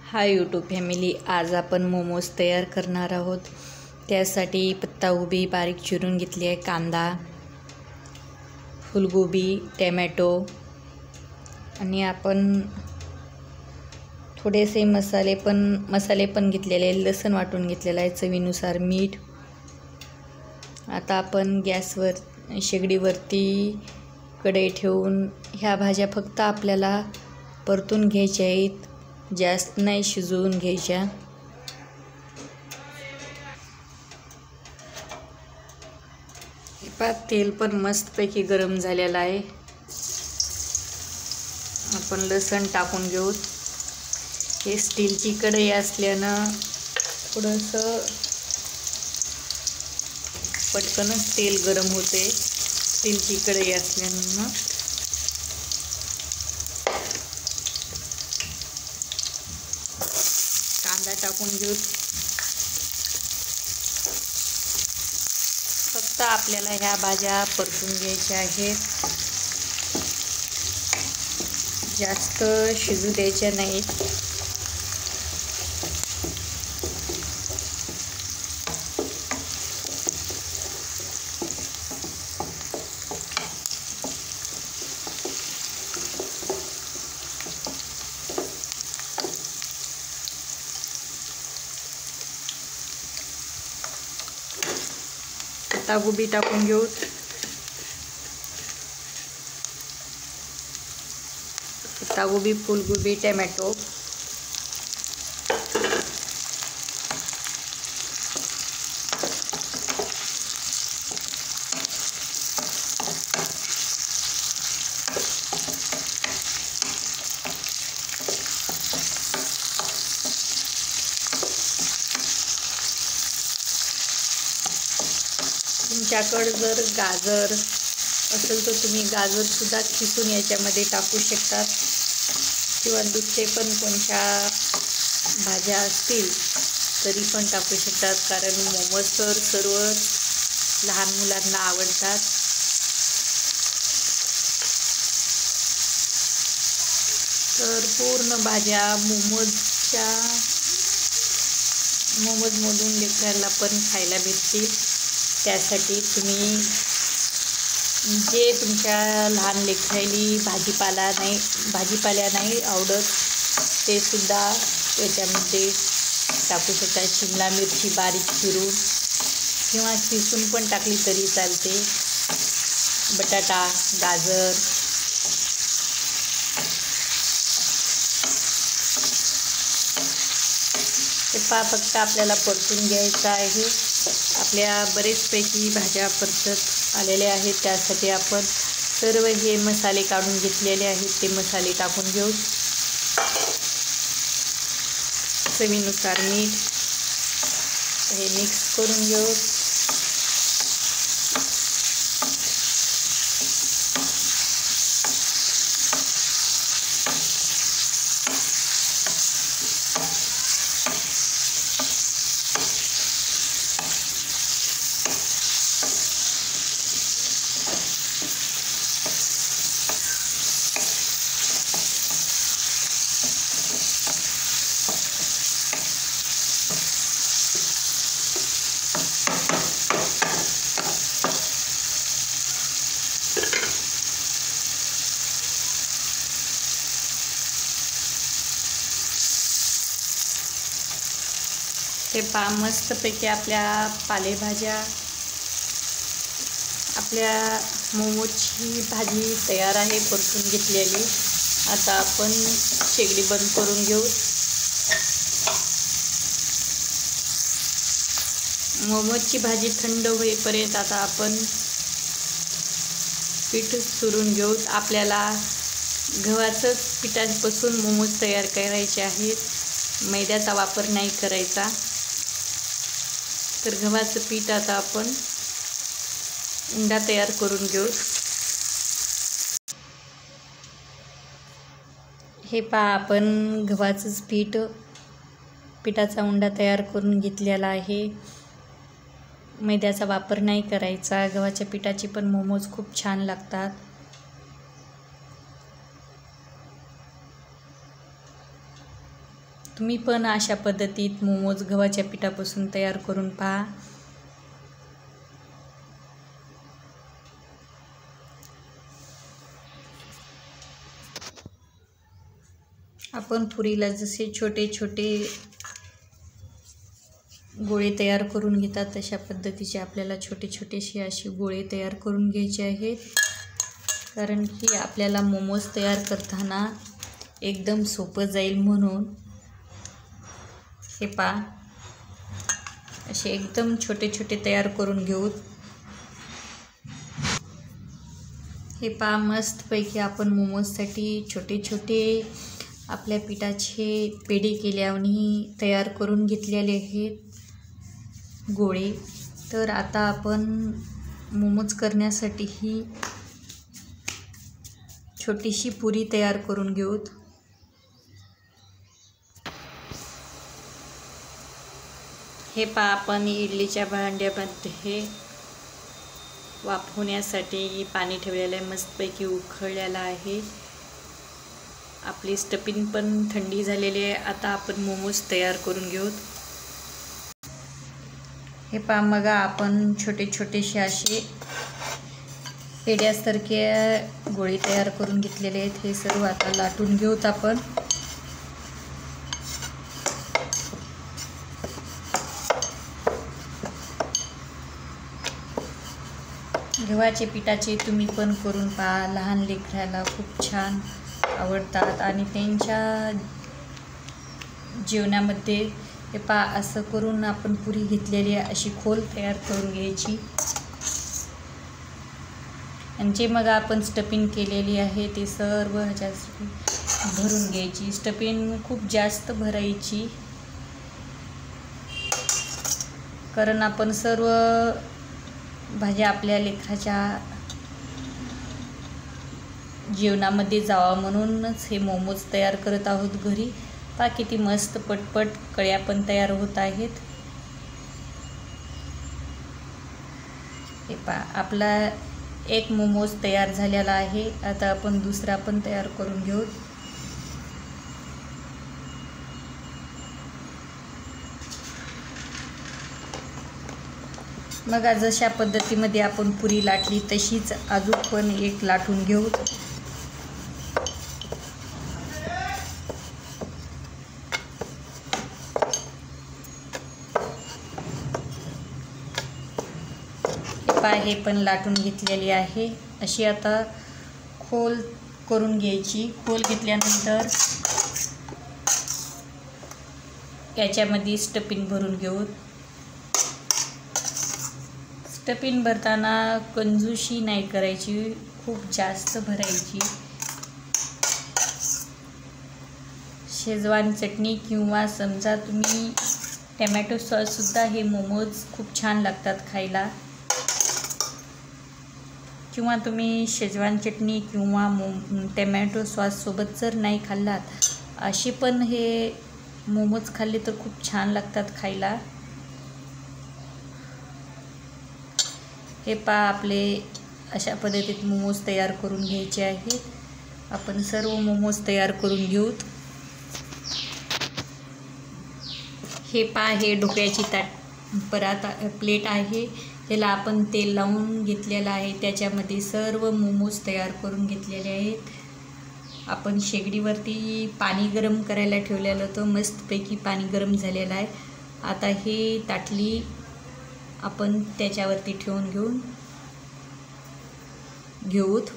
Hi YouTube family, आज आपण मोमोज तयार करणार आहोत। त्यासाठी पत्ताकोबी बारीक चिरून घेतली आहे, कांदा, फुलगोबी, टोमॅटो आणि आपण थोडेसे मसाले पण घेतलेले आहे। लसूण वाटून घेतलेला आहे, चवीनुसार मीठ। आता आपण गॅसवर शेगडीवरती कढई ठेवून ह्या भाज्या फक्त आपल्याला परतून घ्यायच्या आहेत, जास्त नाही शिजवून घ्यायच्या। तेल पण मस्तपैकी गरम झालेलं आहे। आपण लसूण टाकून घेऊ। हे स्टीलची कढई असल्यानं थोडंसं पटकनच तेल गरम होते, स्टीलची कढई असल्यानं। कांदा टाकून घेऊ। फक्त आपल्याला ह्या भाज्या परतून घ्यायच्या आहेत, जास्त शिजू द्यायच्या नाहीत। पत्ताकोबी टाकून घेऊ। पत्ताकोबी, फुलगोबी, टोमॅटो, तुमच्याकडे जर गाजर असेल तर तुम्ही गाजर सुद्धा खिसून याच्यामध्ये टाकू शकतात, किंवा दुसरे पण कोणत्या भाज्या असतील तरी पण टाकू शकतात, कारण मोमोज तर सर्व लहान मुलांना आवडतात। तर पूर्ण भाज्या मोमोजमधून लेकरांना पण खायला भेटतील। त्यासाठी तुम्ही जे तुमच्या लहान लेकरांना भाजीपाला नाही आवडत ते सुद्धा याच्यामध्ये टाकू शकता। शिमला मिरची बारीक चिरून किंवा किसून पण टाकली तरी चालते। बटाटा, गाजर, हे फक्त आपल्याला परतून घ्यायचं आहे। आपल्या बरेचपैकी भाज्या परतत आलेल्या आहेत, त्यासाठी आपण सर्व हे मसाले काढून घेतलेले आहेत, ते मसाले टाकून घेऊ। चवीनुसार मीठ, हे मिक्स करून घेऊ। हे मस्तपैकी आपल्या पालेभाज्या, आपल्या मोमोजची भाजी तयार आहे, परतून घेतलेली। आता आपण शेगडी बंद करून घेऊ। मोमोजची भाजी थंड होईपर्यंत आता आपण पीठ चुरून घेऊ। आपल्याला गव्हाचंच पिठापासून मोमोज तयार करायचे आहेत, मैद्याचा वापर नाही करायचा। तर गव्हाचं पीठ आता आपण उंडा तयार करून घेऊ। हे आपण गव्हाचंच पिठाचा उंडा तयार करून घेतलेला आहे, मैद्याचा वापर नाही करायचा। गव्हाच्या पिठाचे पण मोमोज खूप छान लागतात। तुम्ही पण अशा पद्धतीत मोमोज गव्हाच्या पिठापासून तयार करून पहा. आपण पुरीला जसे छोटे छोटे गोळे तयार करून घेतात तशा पद्धतीचे आपल्याला छोटे छोटेसे असे गोळे तयार करून घ्यायचे आहेत. कारण की आपल्याला मोमोज तयार करताना एकदम सोपं जाईल म्हणून. हे पहा, असे एकदम छोटे छोटे तयार करून घेऊ. हे पहा, मस्तपैकी आपण मोमोजसाठी छोटे छोटे आपल्या पिठाचे पेढे केल्याने तयार करून घेतलेले आहेत गोळे. तर आता आपण मोमोज करण्यासाठी ही छोटीशी पुरी तयार करून घेऊ. हे पहा, आपण इडलीच्या भांड्यामध्ये वाफ होण्यासाठी पाणी ठेवलेलं आहे, मस्तपैकी उकळलेलं आहे. आपली स्टफिंग पण थंडी झालेली आहे. आता आपण मोमोज तयार करून घेऊ. हे पहा, मग आपण छोटे छोटेसे असे पेढ्यासारखे गोळे तयार करून घेतलेले आहेत. हे सर्व आता लाटून घेऊत आपण. गव्हाचे पिठाचे तुम्ही पण करून पहा. लहान लेकराला खूप छान आवडतात आणि त्यांच्या जेवणामध्ये हे पहा, असं करून आपण पुरी घेतलेली आहे, अशी खोल तयार करून घ्यायची. आणि जे मग आपण स्टफिंग केलेली आहे ते सर्व ह्याच्यात भरून घ्यायची. स्टफिंग खूप जास्त भरायची, कारण आपण सर्व भाज्या आपल्या लेकराच्या जेवणामध्ये जावा म्हणूनच हे मोमोज तयार करत आहोत घरी. पहा किती मस्त पटपट कळ्या पण तयार होत आहेत. हे पहा, आपला एक मोमोज तयार झालेला आहे. आता आपण दुसरा पण तयार करून घेऊ. मग जशा पद्धतीमध्ये आपण पुरी लाटली तशीच अजून पण एक लाटून घेऊ. हे पण लाटून घेतलेली आहे. अशी आता खोल करून घ्यायची. खोल घेतल्यानंतर याच्यामध्ये स्टफिंग भरून घेऊ. स्टफिंग भरताना कंजूशी नाही करायची, खूप जास्त भरायची. शेजवान चटणी किंवा समजा तुम्ही टमॅटो सॉससुद्धा हे मोमोज खूप छान लागतात खायला. किंवा तुम्ही शेजवान चटणी किंवा टमॅटो सॉससोबत जर नाही खाल्लात, असे पण हे मोमोज खाल्ले तर खूप छान लागतात खायला. हे पहा, आपले अशा पद्धतीत मोमोज तयार करून घ्यायचे आहेत. आपण सर्व मोमोज तयार करून घेऊत. हे पहा, हे ढोकळ्याची प्लेट आहे. त्याला आपण तेल लावून घेतलेलं आहे. त्याच्यामध्ये सर्व मोमोज तयार करून घेतलेले आहेत. आपण शेगडीवरती पाणी गरम करायला ठेवलेलं होतं. मस्तपैकी पाणी गरम झालेलं आहे. आता हे ताटली आपण त्याच्यावरती ठेवून घेऊत.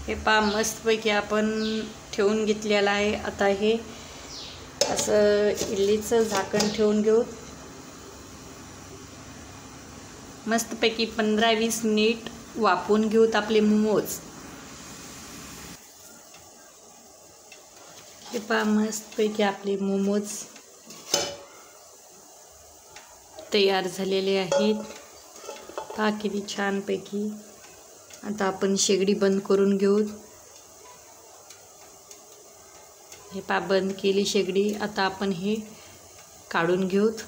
हे पहा, मस्तपैकी आपण ठेवून घेतलेलं आहे. आता हे असं इडलीचं झाकण ठेवून घेऊ. मस्तपैकी 15-20 मिनिट वाफवून घेऊत आपले मोमोज. हे पहा, मस्तपैकी आपले मोमोज तयार झालेले आहेत. पहा किती छानपैकी. आता आपण शेगडी बंद करून घेऊ. हे पहा, बंद केली शेगडी. आता आपण हे काढून घेऊत.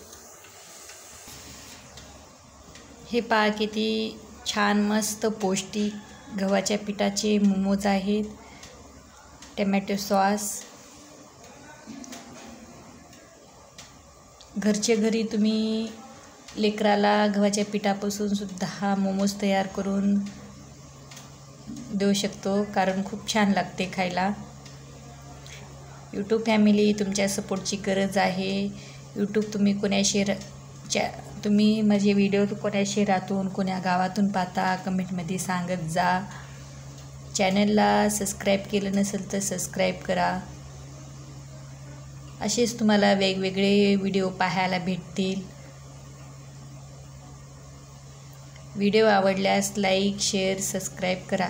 हे पहा किती छान मस्त पौष्टिक गव्हाच्या पिठाचे मोमोज आहेत. Tomato sauce. घरच्या घरी तुम्ही लेकराला गव्हाच्या पिठापासून सुद्धा हा मोमोज तयार करून देऊ शकतो, कारण खूप छान लागते खायला. यूट्यूब फॅमिली, तुमच्या सपोर्टची गरज आहे. यूट्यूब तुम्ही माझे व्हिडिओ कोण्या शहरातून कोण्या गावातून पाहता कमेंटमध्ये सांगत जा. चॅनलला सबस्क्राईब केलं नसेल तर सबस्क्राईब करा. असेच तुम्हाला वेगवेगळे व्हिडिओ पाहायला भेटतील. व्हिडिओ आवडल्यास लाईक, शेअर, सबस्क्राईब करा.